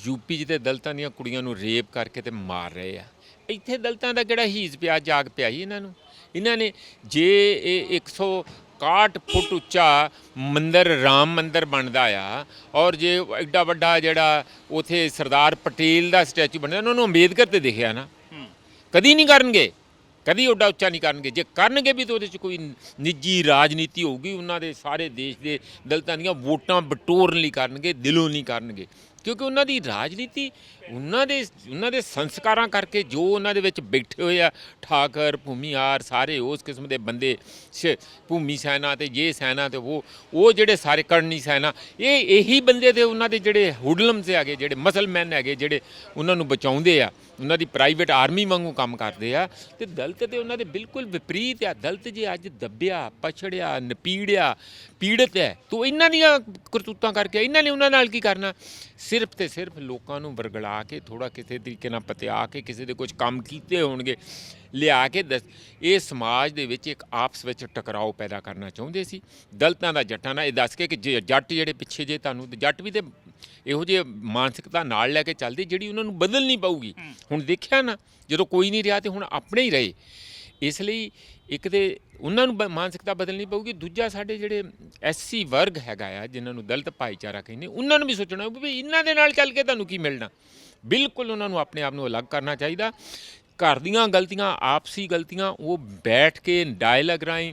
ਯੂਪੀ 'ਚ ਤੇ ਦਲਿਤਾਂ ਦੀਆਂ ਕੁੜੀਆਂ ਨੂੰ ਰੇਪ ਕਰਕੇ ਤੇ ਮਾਰ ਰਹੇ ਆ। ਇੱਥੇ ਦਲਿਤਾਂ ਦਾ ਕਿਹੜਾ ਹੀਜ਼ ਪਿਆ, ਜਾਗ ਪਿਆ ਹੀ ਇਹਨਾਂ ਨੂੰ। ਇਹਨਾਂ ਨੇ ਜੇ ਇਹ 161 ਫੁੱਟ ਉੱਚਾ ਮੰਦਰ, ਰਾਮ ਮੰਦਰ ਬਣਦਾ ਆ, ਔਰ ਜੇ ਐਡਾ ਵੱਡਾ ਜਿਹੜਾ ਉਥੇ ਸਰਦਾਰ ਪਟੇਲ ਦਾ ਸਟੈਚੂ ਬਣਦਾ, ਉਹਨਾਂ ਨੂੰ ਅੰਬੇਦਕਰ ਤੇ ਦਿਖਿਆ ਨਾ, ਕਦੀ ਨਹੀਂ ਕਰਨਗੇ, ਕਦੀ ਓਡਾ ਉੱਚਾ ਨਹੀਂ ਕਰਨਗੇ। ਜੇ ਕਰਨਗੇ ਵੀ ਤਾਂ ਉਹਦੇ 'ਚ ਕੋਈ ਨਿੱਜੀ ਰਾਜਨੀਤੀ ਹੋਊਗੀ, ਉਹਨਾਂ ਦੇ ਸਾਰੇ ਦੇਸ਼ ਦੇ ਦਲਿਤਾਂ ਦੀਆਂ ਵੋਟਾਂ ਬਟੋਰਨ ਲਈ ਕਰਨਗੇ, ਦਿਲੋਂ ਨਹੀਂ ਕਰਨਗੇ। ਕਿਉਂਕਿ ਉਹਨਾਂ ਦੀ ਰਾਜਨੀਤੀ ਉਹਨਾਂ ਦੇ ਸੰਸਕਾਰਾਂ ਕਰਕੇ, ਜੋ ਉਹਨਾਂ ਦੇ ਵਿੱਚ ਬੈਠੇ ਹੋਏ ਆ ਠਾਕਰ, ਭੂਮੀਹਾਰ, ਸਾਰੇ ਉਸ ਕਿਸਮ ਦੇ ਬੰਦੇ, ਭੂਮੀ ਸੈਨਾ ਤੇ ਜੇ ਸੈਨਾ ਤੇ ਉਹ ਜਿਹੜੇ ਸਾਰੇ ਕਰਨੀ ਸੈਨਾ, ਇਹੀ ਬੰਦੇ ਤੇ ਉਹਨਾਂ ਦੇ ਜਿਹੜੇ ਹੁਡਲਮਸ ਹੈਗੇ, ਜਿਹੜੇ ਮਸਲਮੈਨ ਹੈਗੇ, ਜਿਹੜੇ ਉਹਨਾਂ ਨੂੰ ਬਚਾਉਂਦੇ ਆ, ਉਹਨਾਂ ਦੀ ਪ੍ਰਾਈਵੇਟ ਆਰਮੀ ਵਾਂਗੂ ਕੰਮ ਕਰਦੇ ਆ। ਤੇ ਦਲਿਤ ਤੇ ਉਹਨਾਂ ਦੇ ਬਿਲਕੁਲ ਵਿਪਰੀਤ ਆ। ਦਲਿਤ ਜੇ ਅੱਜ ਦੱਬਿਆ, ਪਛੜਿਆ, ਨਪੀੜਿਆ, ਪੀੜਤ ਹੈ, ਤਾਂ ਇਹਨਾਂ ਦੀਆਂ ਕਰਤੂਤਾਂ ਕਰਕੇ ਇਹਨਾਂ ਨੇ ਉਹਨਾਂ ਨਾਲ ਕੀ ਕਰਨਾ? ਸਿਰਫ ਤੇ ਸਿਰਫ ਲੋਕਾਂ ਨੂੰ ਵਰਗਲਾ ਕੇ, ਥੋੜ੍ਹਾ ਕਿਸੇ ਤਰੀਕੇ ਨਾਲ ਪਤਿਆ ਕੇ, ਕਿਸੇ ਦੇ ਕੁਝ ਕੰਮ ਕੀਤੇ ਹੋਣਗੇ ਲਿਆ ਕੇ ਇਹ ਸਮਾਜ ਦੇ ਵਿੱਚ ਇੱਕ ਆਪਸ ਵਿੱਚ ਟਕਰਾਓ ਪੈਦਾ ਕਰਨਾ ਚਾਹੁੰਦੇ ਸੀ। ਦਲਿਤਾਂ ਦਾ ਜੱਟਾਂ ਨਾਲ ਇਹ ਦੱਸ ਕੇ ਕਿ ਜੇ ਜੱਟ ਜਿਹੜੇ ਪਿੱਛੇ ਜੇ ਤੁਹਾਨੂੰ, ਜੱਟ ਵੀ ਤੇ ਇਹੋ ਜਿਹੇ ਮਾਨਸਿਕਤਾ ਨਾਲ ਲੈ ਕੇ ਚੱਲਦੇ ਜਿਹੜੀ ਉਹਨਾਂ ਨੂੰ ਬਦਲਣੀ ਪਊਗੀ। ਹੁਣ ਦੇਖਿਆ ਨਾ, ਜਦੋਂ ਕੋਈ ਨਹੀਂ ਰਿਹਾ ਤੇ ਹੁਣ ਆਪਣੇ ਹੀ ਰਹੇ। ਇਸ ਲਈ ਇੱਕ ਤੇ ਉਹਨਾਂ ਨੂੰ ਮਾਨਸਿਕਤਾ ਬਦਲਣੀ ਪਊਗੀ, ਦੂਜਾ ਸਾਡੇ ਜਿਹੜੇ SC ਵਰਗ ਹੈਗਾ ਆ, ਜਿਨ੍ਹਾਂ ਨੂੰ ਦਲਿਤ ਭਾਈਚਾਰਾ ਕਹਿੰਦੇ, ਉਹਨਾਂ ਨੂੰ ਵੀ ਸੋਚਣਾ ਵੀ ਇਹਨਾਂ ਦੇ ਨਾਲ ਚੱਲ ਕੇ ਤੁਹਾਨੂੰ ਕੀ ਮਿਲਣਾ। ਬਿਲਕੁਲ ਉਹਨਾਂ ਨੂੰ ਆਪਣੇ ਆਪ ਨੂੰ ਅਲੱਗ ਕਰਨਾ ਚਾਹੀਦਾ। ਘਰ ਦੀਆਂ ਗਲਤੀਆਂ, ਆਪਸੀ ਗਲਤੀਆਂ, ਉਹ ਬੈਠ ਕੇ ਡਾਇਲਾਗ ਰਾਹੀਂ,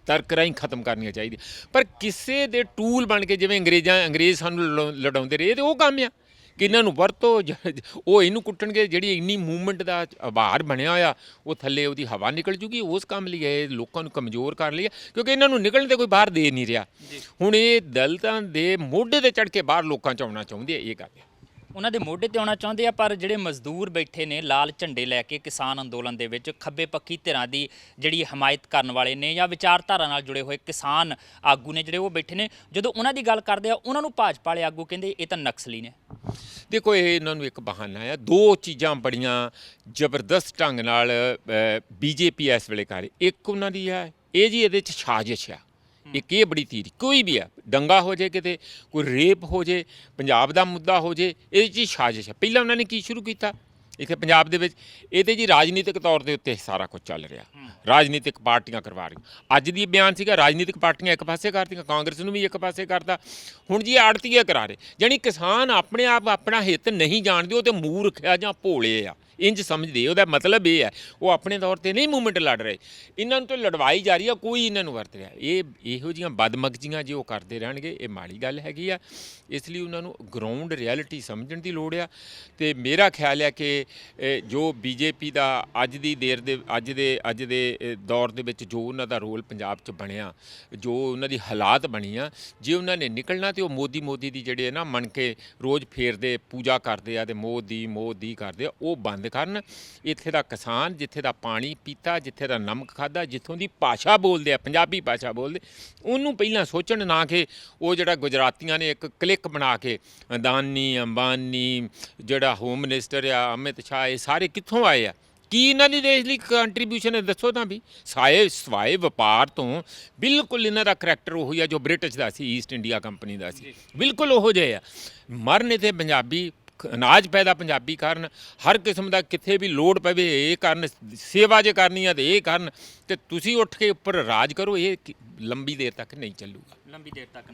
ਤਰਕ ਰਾਹੀਂ ਖਤਮ ਕਰਨੀਆਂ ਚਾਹੀਦੀਆਂ। ਪਰ ਕਿਸੇ ਦੇ ਟੂਲ ਬਣ ਕੇ, ਜਿਵੇਂ ਅੰਗਰੇਜ਼ ਸਾਨੂੰ ਲੜਾਉਂਦੇ ਰਹੇ, ਤੇ ਉਹ ਕੰਮ ਆ ਕਿ ਇਹਨਾਂ ਨੂੰ ਵਰਤੋ, ਉਹ ਇਹਨੂੰ ਕੁੱਟਣਗੇ। ਜਿਹੜੀ ਇੰਨੀ ਮੂਵਮੈਂਟ ਦਾ ਆਭਾਰ ਬਣਿਆ ਹੋਇਆ, ਉਹ ਥੱਲੇ ਉਹਦੀ ਹਵਾ ਨਿਕਲ ਜੂਗੀ। ਉਸ ਕੰਮ ਲਈ ਇਹ ਲੋਕਾਂ ਨੂੰ ਕਮਜ਼ੋਰ ਕਰ ਲਿਆ, ਕਿਉਂਕਿ ਇਹਨਾਂ ਨੂੰ ਨਿਕਲਣ ਤੇ ਕੋਈ ਬਾਹਰ ਦੇ ਨਹੀਂ ਰਿਹਾ। ਹੁਣ ਇਹ ਦਲਿਤਾਂ ਦੇ ਮੋਢੇ 'ਤੇ ਚੜ੍ਹ ਕੇ ਬਾਹਰ ਲੋਕਾਂ 'ਚ ਆਉਣਾ ਚਾਹੁੰਦੇ ਆ, ਇਹ ਗੱਲ ਹੈ। ਉਹਨਾਂ ਦੇ ਮੋਢੇ ਤੇ ਆਉਣਾ ਚਾਹੁੰਦੇ ਆ, ਪਰ ਜਿਹੜੇ ਮਜ਼ਦੂਰ ਬੈਠੇ ਨੇ ਲਾਲ ਝੰਡੇ ਲੈ ਕੇ ਕਿਸਾਨ ਅੰਦੋਲਨ ਦੇ ਵਿੱਚ, ਖੱਬੇ ਪੱਖੀ ਧਿਰਾਂ ਦੀ ਜਿਹੜੀ ਹਮਾਇਤ ਕਰਨ ਵਾਲੇ ਨੇ ਜਾਂ ਵਿਚਾਰਧਾਰਾ ਨਾਲ ਜੁੜੇ ਹੋਏ ਕਿਸਾਨ ਆਗੂ ਨੇ ਜਿਹੜੇ, ਉਹ ਬੈਠੇ ਨੇ, ਜਦੋਂ ਉਹਨਾਂ ਦੀ ਗੱਲ ਕਰਦੇ ਆ, ਉਹਨਾਂ ਨੂੰ ਭਾਜਪਾ ਵਾਲੇ ਆਗੂ ਕਹਿੰਦੇ ਇਹ ਤਾਂ ਨਕਸਲੀ ਨੇ। ਦੇਖੋ, ਇਹ ਇਹਨਾਂ ਨੂੰ ਇੱਕ ਬਹਾਨਾ ਆ। 2 ਚੀਜ਼ਾਂ ਬੜੀਆਂ ਜ਼ਬਰਦਸਤ ਢੰਗ ਨਾਲ BJP ਇਸ ਵੇਲੇ ਕਰ ਰਹੀ। ਇੱਕ ਉਹਨਾਂ ਦੀ ਆ ਇਹ ਜੀ, ਇਹਦੇ 'ਚ ਸਾਜ਼ਿਸ਼ ਆ। ਇੱਕ ਇਹ ਬੜੀ ਤੀਰ, ਕੋਈ ਵੀ ਆ, ਦੰਗਾ ਹੋ ਜਾਏ, ਕਿਤੇ ਕੋਈ ਰੇਪ ਹੋ ਜਾਏ, ਪੰਜਾਬ ਦਾ ਮੁੱਦਾ ਹੋ ਜਾਏ, ਇਹਦੇ 'ਚ ਸਾਜ਼ਿਸ਼ ਹੈ। ਪਹਿਲਾਂ ਉਹਨਾਂ ਨੇ ਕੀ ਸ਼ੁਰੂ ਕੀਤਾ? ਇੱਥੇ ਪੰਜਾਬ ਦੇ ਵਿੱਚ। ਇਹ ਤੇ ਜੀ ਰਾਜਨੀਤਿਕ ਤੌਰ ਦੇ ਉੱਤੇ ਸਾਰਾ ਕੁਝ ਚੱਲ ਰਿਹਾ, ਰਾਜਨੀਤਿਕ ਪਾਰਟੀਆਂ ਕਰਵਾ ਰਹੀਆਂ। ਅੱਜ ਦੀ ਬਿਆਨ ਸੀਗਾ ਰਾਜਨੀਤਿਕ ਪਾਰਟੀਆਂ ਇੱਕ ਪਾਸੇ ਕਰਤੀਆਂ, ਕਾਂਗਰਸ ਨੂੰ ਵੀ ਇੱਕ ਪਾਸੇ ਕਰਤਾ। ਹੁਣ ਜੀ ਆੜਤੀਏ ਕਰਾ ਰਹੇ, ਜਾਣੀ ਕਿਸਾਨ ਆਪਣੇ ਆਪ ਆਪਣਾ ਹਿੱਤ ਨਹੀਂ ਜਾਣਦੇ, ਉਹ ਤੇ ਮੂਰਖ ਆ ਜਾਂ ਭੋਲੇ ਆ, ਇੰਜ ਸਮਝਦੇ। ਉਹਦਾ ਮਤਲਬ ਇਹ ਹੈ ਉਹ ਆਪਣੇ ਤੌਰ ਤੇ ਨਹੀਂ ਮੂਵਮੈਂਟ ਲੜ ਰਹੇ, ਇਹਨਾਂ ਨੂੰ ਤਾਂ ਲੜਵਾਈ ਜਾ ਰਹੀ ਆ, ਕੋਈ ਇਹਨਾਂ ਨੂੰ ਵਰਤ ਰਿਹਾ। ਇਹ ਇਹੋ ਜਿਹੀਆਂ ਬਦਮਗਜ਼ੀਆਂ ਜੇ ਉਹ ਕਰਦੇ ਰਹਿਣਗੇ ਇਹ ਮਾੜੀ ਗੱਲ ਹੈਗੀ ਆ। ਇਸ ਲਈ ਉਹਨਾਂ ਨੂੰ ਗਰਾਊਂਡ ਰਿਐਲਿਟੀ ਸਮਝਣ ਦੀ ਲੋੜ ਆ। ਤੇ ਮੇਰਾ ਖਿਆਲ ਹੈ ਕਿ ਜੋ ਬੀਜੇਪੀ ਦਾ ਅੱਜ ਦੇ ਦੌਰ ਦੇ ਵਿੱਚ ਜੋ ਉਹਨਾਂ ਦਾ ਰੋਲ ਪੰਜਾਬ 'ਚ ਬਣਿਆ, ਜੋ ਉਹਨਾਂ ਦੀ ਹਾਲਾਤ ਬਣੀ ਆ, ਜੇ ਉਹਨਾਂ ਨੇ ਨਿਕਲਣਾ ਤੇ ਉਹ ਮੋਦੀ ਦੀ ਜਿਹੜੇ ਨਾ ਮੰਨ ਕੇ ਰੋਜ਼ ਫੇਰਦੇ ਪੂਜਾ ਕਰਦੇ ਆ ਤੇ ਮੋਦੀ ਕਰਦੇ ਆ, ਉਹ ਬੰਦ ਕਰਨ। ਇੱਥੇ ਦਾ ਕਿਸਾਨ ਜਿੱਥੇ ਦਾ ਪਾਣੀ ਪੀਤਾ, ਜਿੱਥੇ ਦਾ ਨਮਕ ਖਾਦਾ, ਜਿੱਥੋਂ ਦੀ ਭਾਸ਼ਾ ਬੋਲਦੇ ਆ, ਪੰਜਾਬੀ ਭਾਸ਼ਾ ਬੋਲਦੇ, ਉਹਨੂੰ ਪਹਿਲਾਂ ਸੋਚਣ, ਨਾ ਕਿ ਉਹ ਜਿਹੜਾ ਗੁਜਰਾਤੀਆਂ ਨੇ ਇੱਕ ਕਲਿੱਕ ਬਣਾ ਕੇ ਅਦਾਨੀ ਅੰਬਾਨੀ ਜਿਹੜਾ ਹੋਮ ਮਿਨਿਸਟਰ ਆ ਅਮਿਤ ਸ਼ਾਹ, ਇਹ ਸਾਰੇ ਕਿੱਥੋਂ ਆਏ ਆ? ਕੀ ਇਹਨਾਂ ਦੀ ਦੇਸ਼ ਲਈ ਕੰਟਰੀਬਿਊਸ਼ਨ ਹੈ ਦੱਸੋ ਤਾਂ ਵੀ। ਸਵਾਏ ਵਪਾਰ ਤੋਂ ਬਿਲਕੁਲ ਇਹਨਾਂ ਦਾ ਕਰੈਕਟਰ ਉਹੀ ਆ ਜੋ ਬ੍ਰਿਟਿਸ਼ ਦਾ ਸੀ, ਈਸਟ ਇੰਡੀਆ ਕੰਪਨੀ ਦਾ ਸੀ, ਬਿਲਕੁਲ ਉਹੋ ਜਿਹੇ ਆ। ਮਰਨ ਇੱਥੇ ਪੰਜਾਬੀ, ਅਨਾਜ ਪੈਦਾ ਪੰਜਾਬੀ ਕਾਰਨ, ਹਰ ਕਿਸਮ ਦਾ ਕਿੱਥੇ ਵੀ ਲੋੜ ਪਵੇ ਇਹ ਕਰਨ, ਸੇਵਾ ਜੇ ਕਰਨੀ ਆ ਤੇ ਇਹ ਕਰਨ, ਤੇ ਤੁਸੀਂ ਉੱਠ ਕੇ ਉੱਪਰ ਰਾਜ ਕਰੋ। ਇਹ ਲੰਬੀ ਦੇਰ ਤੱਕ ਨਹੀਂ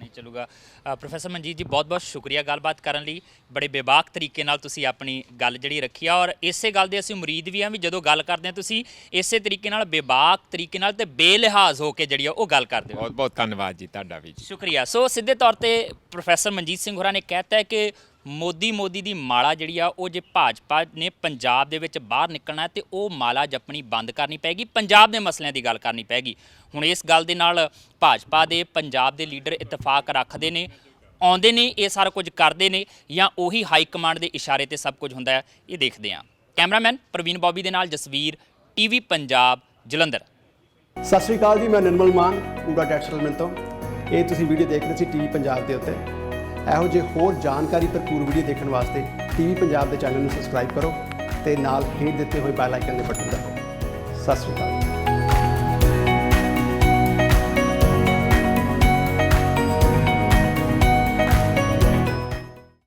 ਚੱਲੂਗਾ। ਪ੍ਰੋਫੈਸਰ ਮਨਜੀਤ ਜੀ ਬਹੁਤ ਸ਼ੁਕਰੀਆ ਗੱਲਬਾਤ ਕਰਨ ਲਈ। ਬੜੇ ਬੇਬਾਕ ਤਰੀਕੇ ਨਾਲ ਤੁਸੀਂ ਆਪਣੀ ਗੱਲ ਜਿਹੜੀ ਰੱਖੀ ਆ, ਔਰ ਇਸੇ ਗੱਲ ਦੇ ਅਸੀਂ ਉਮੀਦ ਵੀ ਹਾਂ ਵੀ ਜਦੋਂ ਗੱਲ ਕਰਦੇ ਹਾਂ ਤੁਸੀਂ ਇਸੇ ਤਰੀਕੇ ਨਾਲ, ਬੇਬਾਕ ਤਰੀਕੇ ਨਾਲ ਤੇ ਬੇਲਿਹਾਜ਼ ਹੋ ਕੇ ਜਿਹੜੀ ਆ ਉਹ ਗੱਲ ਕਰਦੇ ਹੋ। ਬਹੁਤ ਧੰਨਵਾਦ ਜੀ ਤੁਹਾਡਾ ਵੀ। ਸ਼ੁਕਰੀਆ। ਸੋ ਸਿੱਧੇ ਤੌਰ ਤੇ ਪ੍ਰੋਫੈਸਰ ਮਨਜੀਤ ਸਿੰਘ ਹੋਰਾਂ ਨੇ ਕਹਿਤਾ ਹੈ ਕਿ ਮੋਦੀ ਦੀ ਮਾਲਾ ਜਿਹੜੀ ਆ ਉਹ ਜੇ ਭਾਜਪਾ ਨੇ ਪੰਜਾਬ ਦੇ ਵਿੱਚ ਬਾਹਰ ਨਿਕਲਣਾ ਤੇ ਉਹ ਮਾਲਾ ਜਪਣੀ ਬੰਦ ਕਰਨੀ ਪੈਗੀ, ਪੰਜਾਬ ਦੇ ਮਸਲਿਆਂ ਦੀ ਗੱਲ ਕਰਨੀ ਪੈਗੀ। ਹੁਣ ਇਸ ਗੱਲ ਦੇ ਨਾਲ ਭਾਜਪਾ ਦੇ ਪੰਜਾਬ ਦੇ ਲੀਡਰ ਇਤਫਾਕ ਰੱਖਦੇ ਨੇ, ਆਉਂਦੇ ਨੇ, ਇਹ ਸਾਰਾ ਕੁਝ ਕਰਦੇ ਨੇ, ਜਾਂ ਉਹੀ ਹਾਈ ਕਮਾਂਡ ਦੇ ਇਸ਼ਾਰੇ ਤੇ ਸਭ ਕੁਝ ਹੁੰਦਾ ਹੈ, ਇਹ ਦੇਖਦੇ ਹਾਂ। ਕੈਮਰਾਮੈਨ ਪ੍ਰਵੀਨ ਬੌਬੀ ਦੇ ਨਾਲ ਜਸਵੀਰ, ਟੀਵੀ ਪੰਜਾਬ, ਜਲੰਧਰ। ਸਤਿ ਸ਼੍ਰੀ ਅਕਾਲ ਜੀ, ਮੈਂ ਨਿਰਮਲ ਮਾਨ ਪੂਰਾ ਟੈਕਸਟਾਈਲ ਤੋਂ। ਇਹ ਤੁਸੀਂ ਵੀਡੀਓ ਦੇਖ ਰਹੇ ਸੀ ਟੀਵੀ ਪੰਜਾਬ ਦੇ ਉੱਤੇ। ਇਹੋ ਜਿਹੇ ਹੋਰ ਜਾਣਕਾਰੀ ਭਰਪੂਰ ਵੀਡੀਓ ਦੇਖਣ ਵਾਸਤੇ ਟੀਵੀ ਪੰਜਾਬ ਦੇ ਚੈਨਲ ਨੂੰ ਸਬਸਕ੍ਰਾਈਬ ਕਰੋ ਤੇ ਨਾਲ ਹੇਠ ਦਿੱਤੇ ਹੋਏ ਬੈਲ ਆਈਕਨ ਦੇ ਬਟਨ ਦਬਾਓ। ਸਤਿ ਸ਼੍ਰੀ ਅਕਾਲ।